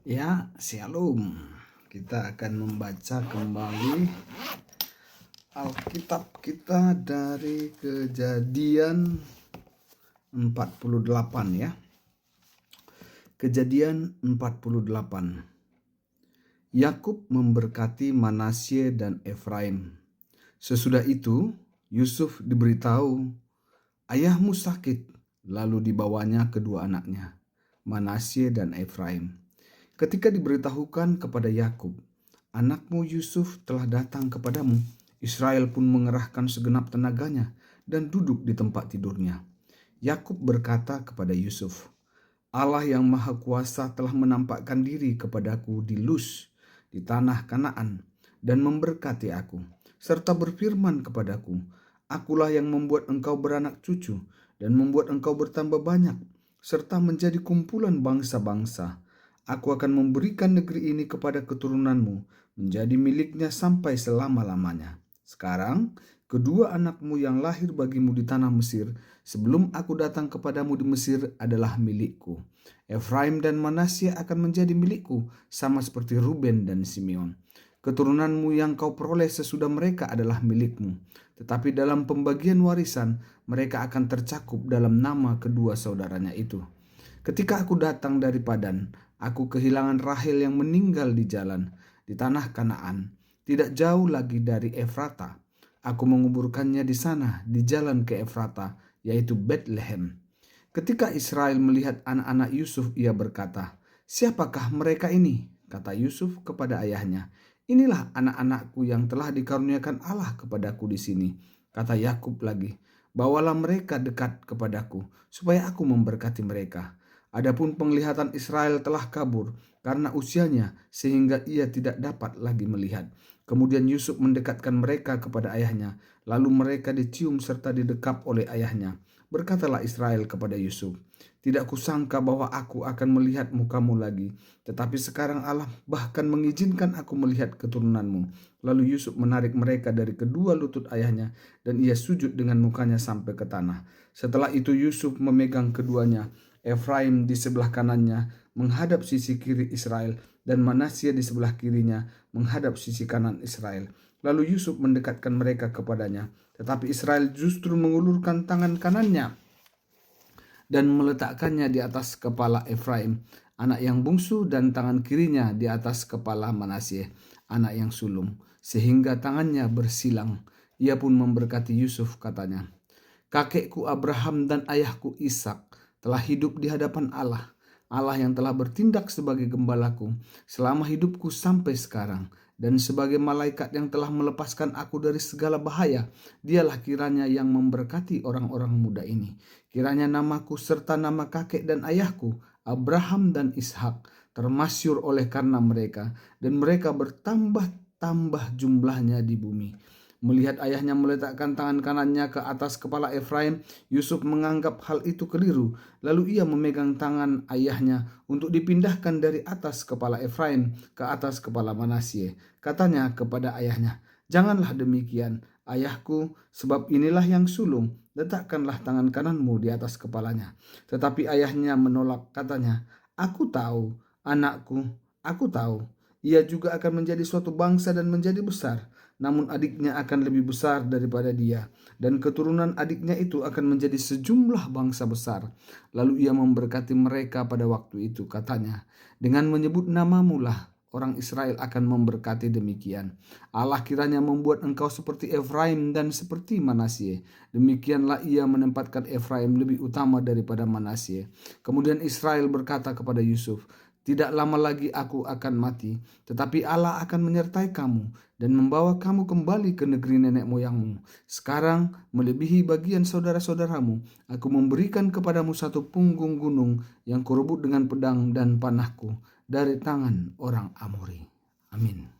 Ya, shalom. Kita akan membaca kembali Alkitab kita dari Kejadian 48 ya. Kejadian 48. Yakub memberkati Manasye dan Efraim. Sesudah itu, Yusuf diberitahu, ayahmu sakit, lalu dibawanya kedua anaknya, Manasye dan Efraim. Ketika diberitahukan kepada Yakub, anakmu Yusuf telah datang kepadamu, Israel pun mengerahkan segenap tenaganya dan duduk di tempat tidurnya. Yakub berkata kepada Yusuf, Allah yang Maha Kuasa telah menampakkan diri kepadaku di Luz, di tanah Kanaan, dan memberkati aku, serta berfirman kepadaku, akulah yang membuat engkau beranak cucu dan membuat engkau bertambah banyak, serta menjadi kumpulan bangsa-bangsa. Aku akan memberikan negeri ini kepada keturunanmu, menjadi miliknya sampai selama-lamanya. Sekarang, kedua anakmu yang lahir bagimu di tanah Mesir, sebelum aku datang kepadamu di Mesir adalah milikku. Efraim dan Manasye akan menjadi milikku, sama seperti Ruben dan Simeon. Keturunanmu yang kau peroleh sesudah mereka adalah milikmu. Tetapi dalam pembagian warisan, mereka akan tercakup dalam nama kedua saudaranya itu. Ketika aku datang dari Padan, aku kehilangan Rahel yang meninggal di jalan, di tanah Kanaan, tidak jauh lagi dari Efrata. Aku menguburkannya di sana, di jalan ke Efrata, yaitu Bethlehem. Ketika Israel melihat anak-anak Yusuf, ia berkata, siapakah mereka ini? Kata Yusuf kepada ayahnya, inilah anak-anakku yang telah dikaruniakan Allah kepadaku di sini. Kata Yakub lagi, bawalah mereka dekat kepadaku, supaya aku memberkati mereka. Adapun penglihatan Israel telah kabur karena usianya, sehingga ia tidak dapat lagi melihat. Kemudian Yusuf mendekatkan mereka kepada ayahnya, lalu mereka dicium serta didekap oleh ayahnya. Berkatalah Israel kepada Yusuf, tidak kusangka bahwa aku akan melihat mukamu lagi, tetapi sekarang Allah bahkan mengizinkan aku melihat keturunanmu. Lalu Yusuf menarik mereka dari kedua lutut ayahnya, dan ia sujud dengan mukanya sampai ke tanah. Setelah itu Yusuf memegang keduanya, Efraim di sebelah kanannya menghadap sisi kiri Israel, dan Manasye di sebelah kirinya menghadap sisi kanan Israel. Lalu Yusuf mendekatkan mereka kepadanya, tetapi Israel justru mengulurkan tangan kanannya dan meletakkannya di atas kepala Efraim, anak yang bungsu, dan tangan kirinya di atas kepala Manasye, anak yang sulung, sehingga tangannya bersilang. Ia pun memberkati Yusuf, katanya, kakekku Abraham dan ayahku Ishak telah hidup di hadapan Allah, Allah yang telah bertindak sebagai gembalaku selama hidupku sampai sekarang, dan sebagai malaikat yang telah melepaskan aku dari segala bahaya. Dialah kiranya yang memberkati orang-orang muda ini. Kiranya namaku serta nama kakek dan ayahku Abraham dan Ishak termasyur oleh karena mereka, dan mereka bertambah-tambah jumlahnya di bumi. Melihat ayahnya meletakkan tangan kanannya ke atas kepala Efraim, Yusuf menganggap hal itu keliru. Lalu ia memegang tangan ayahnya untuk dipindahkan dari atas kepala Efraim ke atas kepala Manasye. Katanya kepada ayahnya, janganlah demikian, ayahku, sebab inilah yang sulung, letakkanlah tangan kananmu di atas kepalanya. Tetapi ayahnya menolak, katanya, aku tahu, anakku, aku tahu. Ia juga akan menjadi suatu bangsa dan menjadi besar. Namun adiknya akan lebih besar daripada dia, dan keturunan adiknya itu akan menjadi sejumlah bangsa besar. Lalu ia memberkati mereka pada waktu itu, katanya, dengan menyebut namamu lah orang Israel akan memberkati demikian. Allah kiranya membuat engkau seperti Efraim dan seperti Manasye. Demikianlah ia menempatkan Efraim lebih utama daripada Manasye. Kemudian Israel berkata kepada Yusuf, tidak lama lagi aku akan mati, tetapi Allah akan menyertai kamu dan membawa kamu kembali ke negeri nenek moyangmu. Sekarang, melebihi bagian saudara-saudaramu, aku memberikan kepadamu satu punggung gunung yang kurebut dengan pedang dan panahku dari tangan orang Amori. Amin.